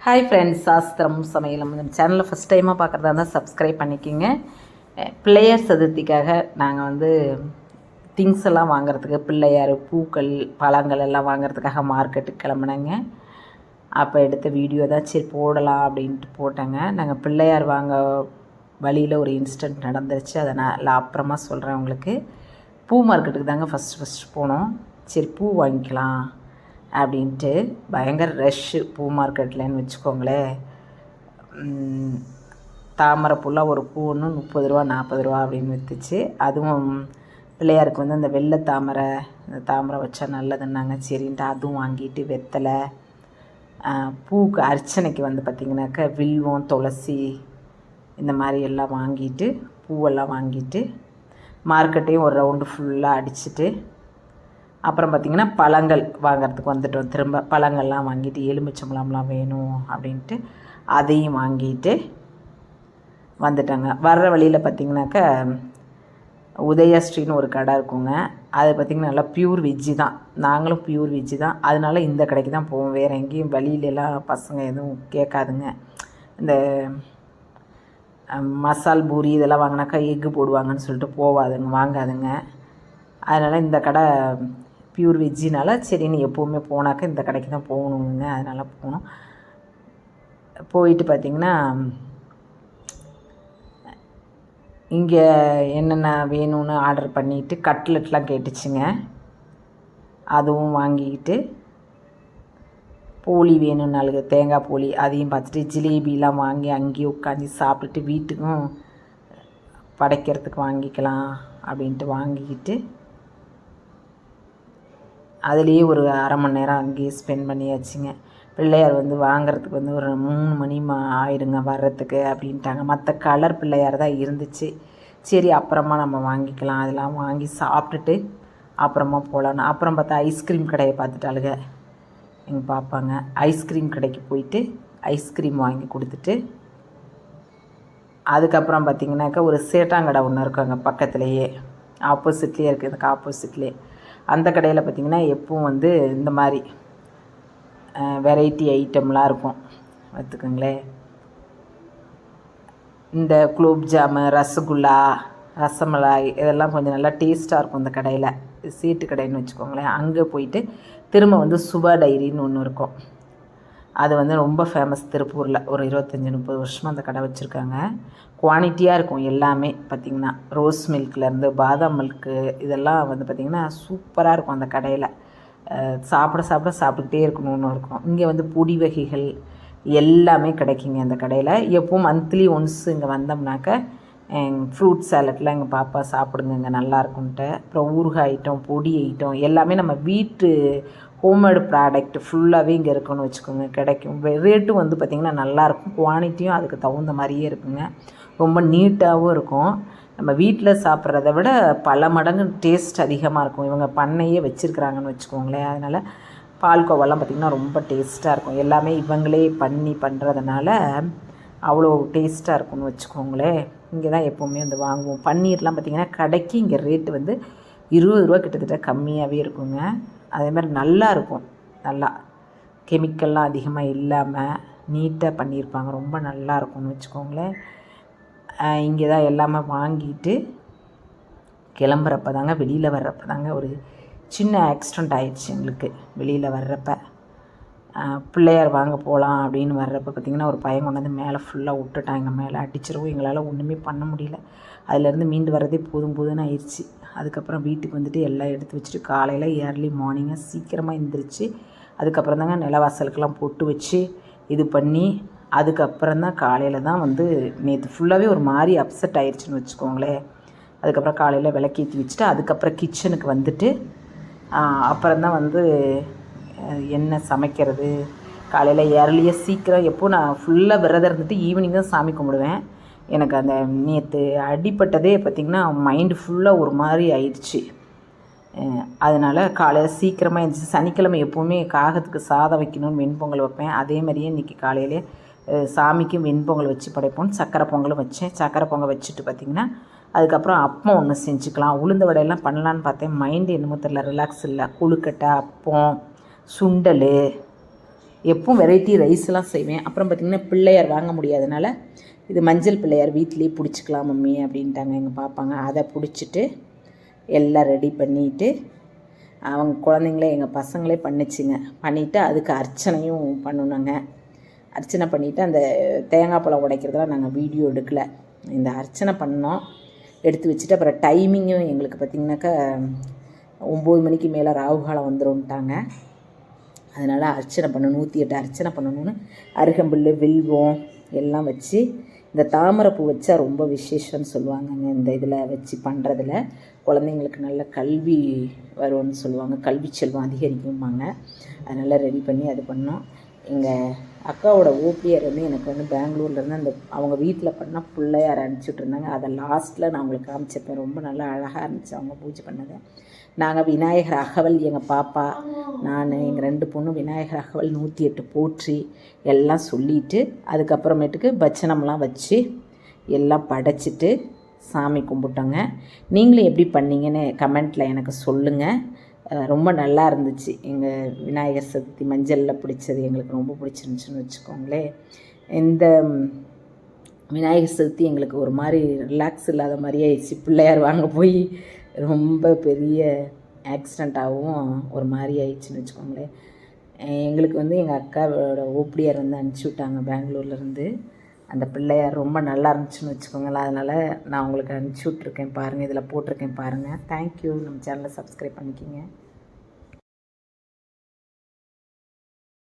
Hi friends, சாஸ்திரம் சமையல் நம்ம சேனலில் ஃபஸ்ட் டைமாக பார்க்குறதா இருந்தால் சப்ஸ்கிரைப் பண்ணிக்கிங்க. பிள்ளையார் சதுர்த்திக்காக நாங்கள் திங்ஸ் எல்லாம் வாங்குறதுக்கு, பிள்ளையார் பூக்கள் பழங்கள் எல்லாம் வாங்குறதுக்காக மார்க்கெட்டுக்கு கிளம்புனாங்க. அப்போ எடுத்த வீடியோ தான் சரி போடலாம் அப்படின்ட்டு போட்டேங்க. நாங்கள் பிள்ளையார் வாங்க வழியில் ஒரு இன்சிடெண்ட் நடந்துருச்சு, அதை நான் அப்புறமா சொல்கிறேன் உங்களுக்கு. பூ மார்க்கெட்டுக்கு தாங்க ஃபஸ்ட்டு போனோம். சரி பூ வாங்கிக்கலாம் அப்படின்ட்டு. பயங்கர ரஷ்ஷு பூ மார்க்கெட்லன்னு வச்சுக்கோங்களேன். தாமரை பூலாம் ஒரு பூ ஒன்று 30 ரூபா 40 ரூபா அப்படின்னு விற்றுச்சு. அதுவும் பிள்ளையாருக்கு அந்த வெள்ளை தாமரை, இந்த தாமரை வச்சா நல்லதுன்னாங்க. சரின்ட்டு அதுவும் வாங்கிட்டு, வெத்தலை பூக்கு அர்ச்சனைக்கு பார்த்திங்கனாக்கா வில்வம் துளசி இந்த மாதிரி எல்லாம் வாங்கிட்டு, பூவெல்லாம் வாங்கிட்டு மார்க்கெட்டையும் ஒரு ரவுண்டு ஃபுல்லாக அடிச்சுட்டு, அப்புறம் பார்த்திங்கன்னா பழங்கள் வாங்கிறதுக்கு வந்துட்டோம். திரும்ப பழங்கள்லாம் வாங்கிட்டு, எலுமிச்சம்பழம்லாம் வேணும் அப்படின்ட்டு அதையும் வாங்கிட்டு வந்துட்டாங்க. வர்ற வழியில் பார்த்திங்கனாக்கா உதயஸ்ரீன்னு ஒரு கடை இருக்குங்க. அது பார்த்திங்கன்னா நல்லா பியூர் வெஜ்ஜு தான். நாங்களும் பியூர் வெஜ்ஜு தான், அதனால இந்த கடைக்கு தான் போவோம். வேறு எங்கேயும் வழியிலலாம் பசங்க எதுவும் கேட்காதுங்க. இந்த மசால் பூரி இதெல்லாம் வாங்கினாக்கா எக்கு போடுவாங்கன்னு சொல்லிட்டு வாங்காதுங்க. அதனால் இந்த கடை பியூர் வெஜ்ஜினால சரின்னு எப்போவுமே போனாக்கா இந்த கடைக்கு தான் போகணுங்க. அதனால் போனோம். போயிட்டு பார்த்திங்கன்னா இங்கே என்னென்ன வேணும்னு ஆர்டர் பண்ணிவிட்டு கட்லெட்லாம் கேட்டுச்சுங்க. அதுவும் வாங்கிக்கிட்டு, போலி வேணும்னாலுங்க தேங்காய் போலி அதையும் பார்த்துட்டு, ஜிலேபிலாம் வாங்கி அங்கேயே உட்காந்து சாப்பிட்டுட்டு வீட்டுக்கும் படைக்கிறதுக்கு வாங்கிக்கலாம் அப்படின்ட்டு வாங்கிக்கிட்டு, அதுலேயே ஒரு அரை மணி நேரம் அங்கேயே ஸ்பெண்ட் பண்ணியாச்சுங்க. பிள்ளையார் வாங்கிறதுக்கு ஒரு 3 மணி ஆயிடுங்க வர்றதுக்கு அப்படின்ட்டாங்க. மற்ற கலர் பிள்ளையார் தான் இருந்துச்சு. சரி அப்புறமா நம்ம வாங்கிக்கலாம், அதெல்லாம் வாங்கி சாப்பிட்டுட்டு அப்புறமா போகலான்னு. அப்புறம் பார்த்தா ஐஸ்கிரீம் கடையை பார்த்துட்டாளுங்க எங்கள் பாப்பாங்க. ஐஸ்கிரீம் கடைக்கு போயிட்டு ஐஸ்கிரீம் வாங்கி கொடுத்துட்டு, அதுக்கப்புறம் பார்த்திங்கனாக்கா ஒரு சேட்டாங்கடை ஒன்று இருக்கும் அங்கே பக்கத்துலேயே, ஆப்போசிட்லேயே இருக்குது. இதுக்கு ஆப்போசிட்லேயே அந்த கடையில் பார்த்திங்கன்னா எப்பவும் இந்த மாதிரி வெரைட்டி ஐட்டம்லாம் இருக்கும் பார்த்துக்கோங்களேன். இந்த குலோப் ஜாமு, ரசகுல்லா, ரசமலாய் இதெல்லாம் கொஞ்சம் நல்லா டேஸ்ட்டாக இருக்கும் இந்த கடையில். சீட்டு கடைன்னு வச்சுக்கோங்களேன். அங்கே போயிட்டு திரும்ப சுபா டைரின்னு ஒன்று இருக்கும். அது ரொம்ப ஃபேமஸ் திருப்பூரில். ஒரு 25-30 வருஷமாக அந்த கடை வச்சுருக்காங்க. குவான்டிட்டியாக இருக்கும் எல்லாமே. பார்த்திங்கன்னா ரோஸ் மில்க்லேருந்து பாதாம் மில்க்கு இதெல்லாம் பார்த்திங்கன்னா சூப்பராக இருக்கும் அந்த கடையில். சாப்பிட்டுக்கிட்டே இருக்கணும்னு இருக்கும். இங்கே பொடி வகைகள் எல்லாமே கிடைக்குங்க அந்த கடையில். எப்பவும் மந்த்லி ஒன்ஸ் இங்கே வந்தோம்னாக்க ஃப்ரூட் சாலட்லாம் எங்கள் பாப்பா சாப்பிடுங்க, இங்கே நல்லாயிருக்குன்ட்டு. அப்புறம் ஊறுகாய் ஐட்டம், பொடி ஐட்டம் எல்லாமே நம்ம வீட்டு ஹோம்மேடு ப்ராடக்ட் ஃபுல்லாகவே இங்கே இருக்குன்னு வச்சுக்கோங்க, கிடைக்கும். ரேட்டும் பார்த்திங்கன்னா நல்லாயிருக்கும். குவான்டிட்டியும் அதுக்கு தகுந்த மாதிரியே இருக்குங்க. ரொம்ப நீட்டாகவும் இருக்கும். நம்ம வீட்டில் சாப்பிட்றத விட பல மடங்கு டேஸ்ட் அதிகமாக இருக்கும். இவங்க பண்ணையே வச்சுருக்குறாங்கன்னு வச்சுக்கோங்களேன். அதனால் பால்கோவாலாம் பார்த்திங்கன்னா ரொம்ப டேஸ்ட்டாக இருக்கும். எல்லாமே இவங்களே பண்ணுறதுனால அவ்வளோ டேஸ்ட்டாக இருக்கும்னு வச்சுக்கோங்களேன். இங்கே தான் எப்போவுமே வாங்குவோம். பன்னீர்லாம் பார்த்திங்கன்னா கடைக்கு இங்கே ரேட்டு 20 ரூபா கிட்டத்தட்ட கம்மியாகவே இருக்குங்க. அதே மாதிரி நல்லா இருக்கும். நல்லா கெமிக்கல்லாம் அதிகமாக இல்லாமல் நீட்டாக பண்ணியிருப்பாங்க. ரொம்ப நல்லா இருக்கும்னு வச்சுக்கோங்களேன். இங்கே தான் எல்லாமே வாங்கிட்டு கிளம்புறப்ப தாங்க, வெளியில் வர்றப்ப தாங்க ஒரு சின்ன ஆக்சிடெண்ட் ஆயிடுச்சு எங்களுக்கு. வெளியில் வர்றப்ப பிள்ளையார் வாங்க போகலாம் அப்படின்னு வர்றப்ப பார்த்திங்கன்னா ஒரு பையன் கொண்டு மேலே ஃபுல்லாக விட்டுட்டான். எங்கள் மேலே அடிச்சிடவும் எங்களால் ஒன்றுமே பண்ண முடியல. அதுலேருந்து மீண்டு வர்றதே போதும்னு ஆயிடுச்சு. அதுக்கப்புறம் வீட்டுக்கு எல்லாம் எடுத்து வச்சுட்டு காலையில் ஏர்லி மார்னிங்காக சீக்கிரமாக எழுந்திரிச்சு, அதுக்கப்புறம் தாங்க நிலவாசலுக்கெல்லாம் பொட்டு வச்சு இது பண்ணி, அதுக்கப்புறம் தான் காலையில் தான் நேற்று ஃபுல்லாகவே ஒரு மாதிரி அப்செட் ஆயிடுச்சுன்னு வச்சுக்கோங்களேன். அதுக்கப்புறம் காலையில் விளக்கேற்றி வச்சுட்டு அதுக்கப்புறம் கிச்சனுக்கு அப்புறம் தான் என்ன சமைக்கிறது. காலையில் ஏர்லியாக சீக்கிரம் எப்போது நான் ஃபுல்லாக விரதம் இருந்துட்டு ஈவினிங் தான் சாமி கும்பிடுவேன். எனக்கு அந்த நேற்று அடிப்பட்டதே பார்த்திங்கன்னா மைண்டு ஃபுல்லாக ஒரு மாதிரி ஆயிடுச்சு. அதனால் காலையில் சீக்கிரமாக எழுந்திரிச்சு, சனிக்கிழமை எப்போவுமே காகத்துக்கு சாதம் வைக்கணும்னு வெண்பொங்கல் வைப்பேன். அதே மாதிரியே இன்றைக்கி காலையிலே சாமிக்கும் வெண்பொங்கல் வச்சு படைப்போம். சக்கரை பொங்கலும் வச்சேன். சக்கரை பொங்கல் வச்சுட்டு பார்த்திங்கன்னா அதுக்கப்புறம் அப்பம் ஒன்று செஞ்சுக்கலாம். உளுந்த வடையெல்லாம் பண்ணலான்னு பார்த்தேன். மைண்டு என்னமோ தெரியல, ரிலாக்ஸ் இல்லை. கொழுக்கட்டை, அப்பம், சுண்டல் எப்பவும் வெரைட்டி ரைஸ்லாம் செய்வேன். அப்புறம் பார்த்திங்கன்னா பிள்ளையார் வாங்க முடியாதனால இது மஞ்சள் பிள்ளையார் வீட்டிலேயே பிடிச்சிக்கலாம் மம்மி அப்படின்ட்டாங்க எங்கள் பாப்பாங்க. அதை பிடிச்சிட்டு எல்லாம் ரெடி பண்ணிவிட்டு அவங்க குழந்தைங்களே எங்கள் பசங்களே பண்ணிச்சுங்க. பண்ணிவிட்டு அதுக்கு அர்ச்சனையும் பண்ணணுங்க. அர்ச்சனை பண்ணிவிட்டு அந்த தேங்காய் பழம் உடைக்கிறதெல்லாம் நாங்கள் வீடியோ எடுக்கலை. இந்த அர்ச்சனை பண்ணோம், எடுத்து வச்சுட்டு அப்புறம் டைமிங்கும் எங்களுக்கு பார்த்திங்கனாக்கா 9 மணிக்கு மேலே ராகுகாலம் வந்துடும்ட்டாங்க. அதனால் அர்ச்சனை பண்ணணும், 108 அர்ச்சனை பண்ணணும்னு அருகம்புல் வில்வம் எல்லாம் வச்சு, இந்த தாமரைப்பூ வச்சா ரொம்ப விசேஷம்னு சொல்லுவாங்கங்க. இந்த இதில் வச்சு பண்ணுறதுல குழந்தைங்களுக்கு நல்ல கல்வி வரும்னு சொல்லுவாங்க, கல்வி செல்வம் அதிகரிக்கும்பாங்க. அதனால் ரெடி பண்ணி அது பண்ணோம். எங்கள் அக்காவோட ஓபிஆர் வந்து எனக்கு வந்து பெங்களூர்லேருந்து அந்த அவங்க வீட்டில் பண்ணால் பிள்ளையார் அனுப்பிச்சுட்ருந்தாங்க. அதை லாஸ்ட்டில் நான் உங்களுக்கு காமிச்சிருப்பேன். ரொம்ப நல்லா அழகாக இருந்துச்சு அவங்க பூஜை பண்ணதை. நாங்கள் விநாயகர் அகவல் எங்கள் பாப்பா நான் எங்கள் 2 பொண்ணும் விநாயகர் அகவல் 108 போற்றி எல்லாம் சொல்லிவிட்டு அதுக்கப்புறமேட்டுக்கு பட்சணம்லாம் வச்சு எல்லாம் படைச்சிட்டு சாமி கும்பிட்டோங்க. நீங்களும் எப்படி பண்ணீங்கன்னு கமெண்ட்டில் எனக்கு சொல்லுங்கள். ரொம்ப நல்லா இருந்துச்சு. எங்கள் விநாயகர் சதுர்த்தி மஞ்சளில் பிடிச்சது எங்களுக்கு ரொம்ப பிடிச்சிருந்துச்சின்னு வச்சுக்கோங்களேன். இந்த விநாயகர் சதுர்த்தி எங்களுக்கு ஒரு மாதிரி ரிலாக்ஸ் இல்லாத மாதிரியே ஆயிடுச்சு. பிள்ளையார் வாங்க போய் ரொம்ப பெரிய ஆக்சிடெண்ட்டாகவும் ஒரு மாதிரி ஆயிடுச்சுன்னு வச்சுக்கோங்களேன். எங்களுக்கு வந்து எங்கள் அக்காவோட ஓபிஆர் வந்து அனுப்பிச்சி விட்டாங்க பெங்களூர்லேருந்து. அந்த பிள்ளையார் ரொம்ப நல்லா இருந்துச்சுன்னு வச்சுக்கோங்களேன். அதனால் நான் உங்களுக்கு அனுப்பிச்சி விட்ருக்கேன் பாருங்கள், இதில் போட்டிருக்கேன் பாருங்கள். தேங்க்யூ. நம்ம சேனலை சப்ஸ்கிரைப் பண்ணிக்கிங்க.